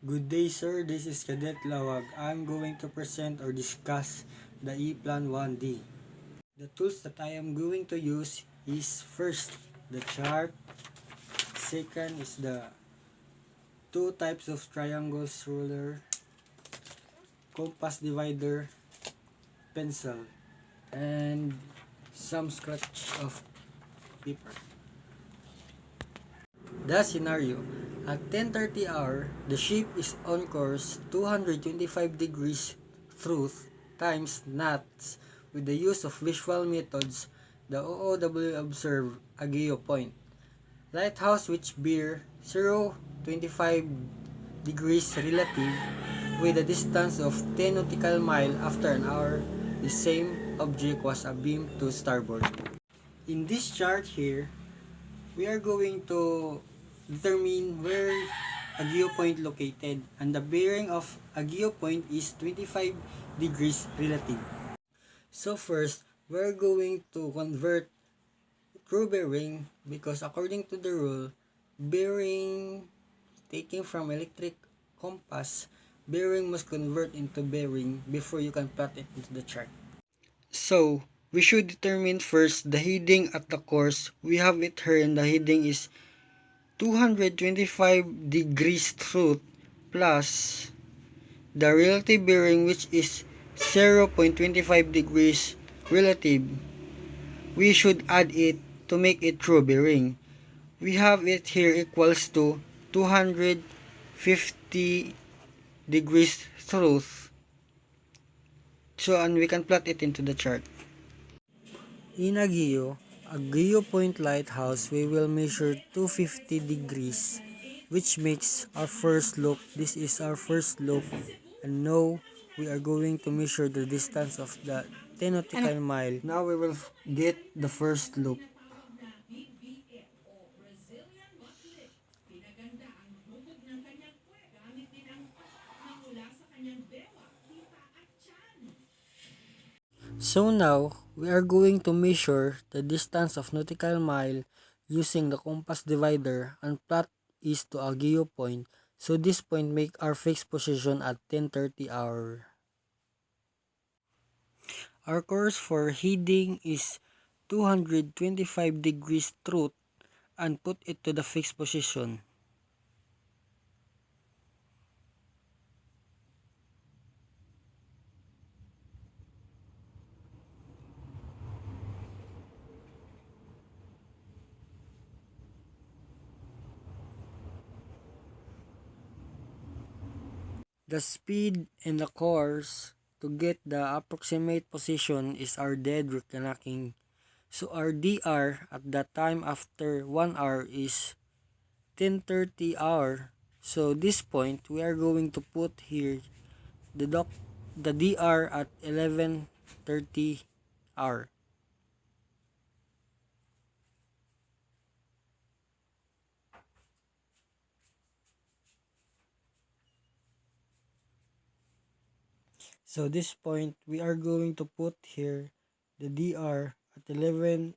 Good day, sir. This is Cadet Lawag. I'm going to present or discuss the EPLAN1D. The tools that I am going to use is first, the chart. Second is the two types of triangles ruler, compass divider, pencil, and some scratch of paper. The scenario: at 10:30 hour, the ship is on course 225 degrees truth times knots. With the use of visual methods, the OOW observe a geopoint. Lighthouse which bear 0.25 degrees relative with a distance of 10 nautical mile after an hour. The same object was abeam to starboard. In this chart here, we are going to determine where a geopoint located, and the bearing of a geopoint is 25 degrees relative. So first, we're going to convert true bearing because according to the rule, bearing taking from electric compass, bearing must convert into bearing before you can plot it into the chart. So, we should determine first the heading at the course. We have it here, and the heading is 225 degrees truth plus the relative bearing, which is 0.25 degrees relative. We should add it to make it true bearing. We have it here equals to 250 degrees truth. So, and we can plot it into the chart. In a geopoint lighthouse, we will measure 250 degrees, which makes our first loop. This is our first loop, and now we are going to measure the distance of the 10 nautical mile. Now we will get the first loop. So now, we are going to measure the distance of nautical mile using the compass divider and plot east to a geopoint. So this point make our fixed position at 10:30 hour. Our course for heading is 225 degrees truth and put it to the fixed position. The speed and the course to get the approximate position is our dead reckoning. So our DR at that time after 1 hour is 10:30 hour. So this point we are going to put here the DR at 11:30 hour. So this point we are going to put here the DR at 11:30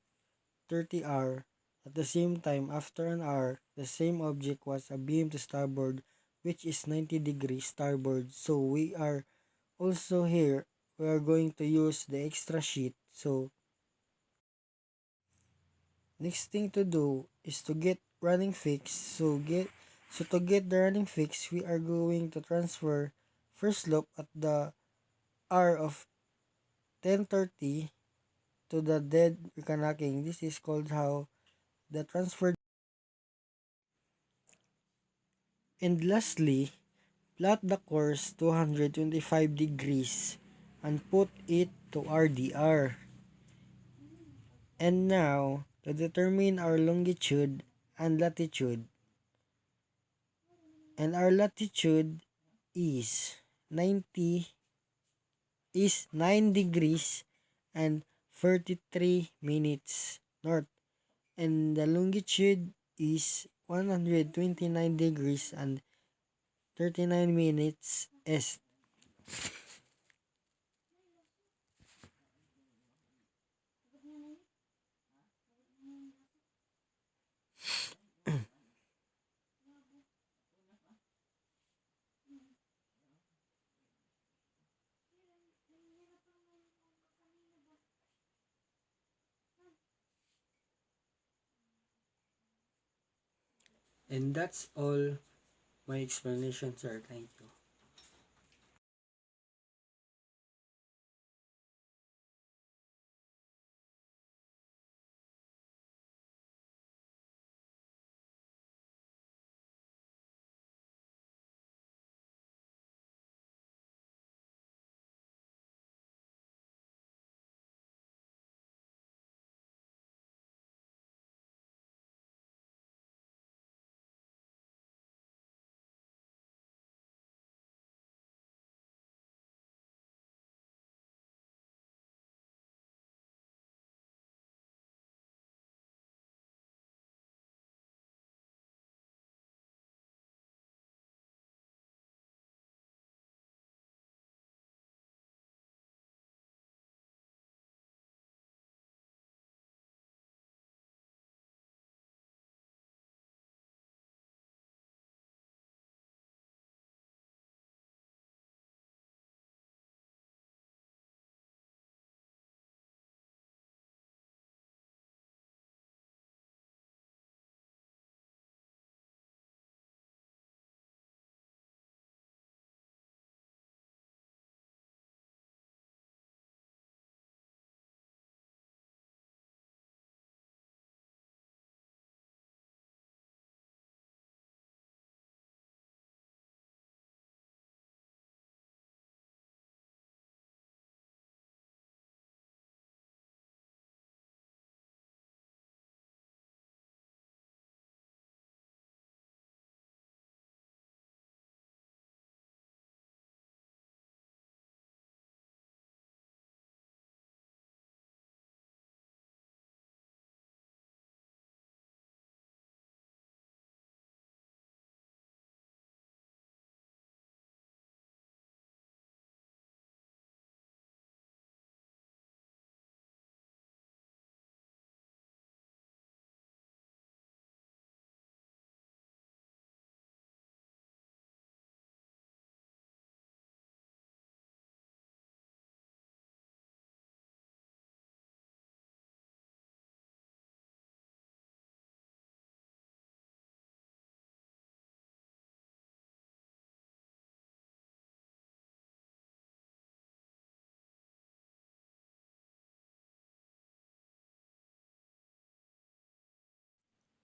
hour. At the same time, after an hour, the same object was abeam to starboard, which is 90 degrees starboard. So we are also here, we are going to use the extra sheet. So next thing to do is to get running fix. So to get the running fix, we are going to transfer first loop at the hour of 10:30 to the dead reckoning. This is called how the transfer. And lastly, plot the course 225 degrees and put it to RDR. And now, to determine our longitude and latitude. And our latitude is 9 degrees and 33 minutes north. And the longitude is 129 degrees and 39 minutes east. And that's all my explanation, sir. Thank you.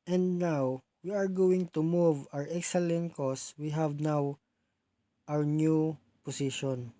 And now, we are going to move our excellent cause we have now our new position.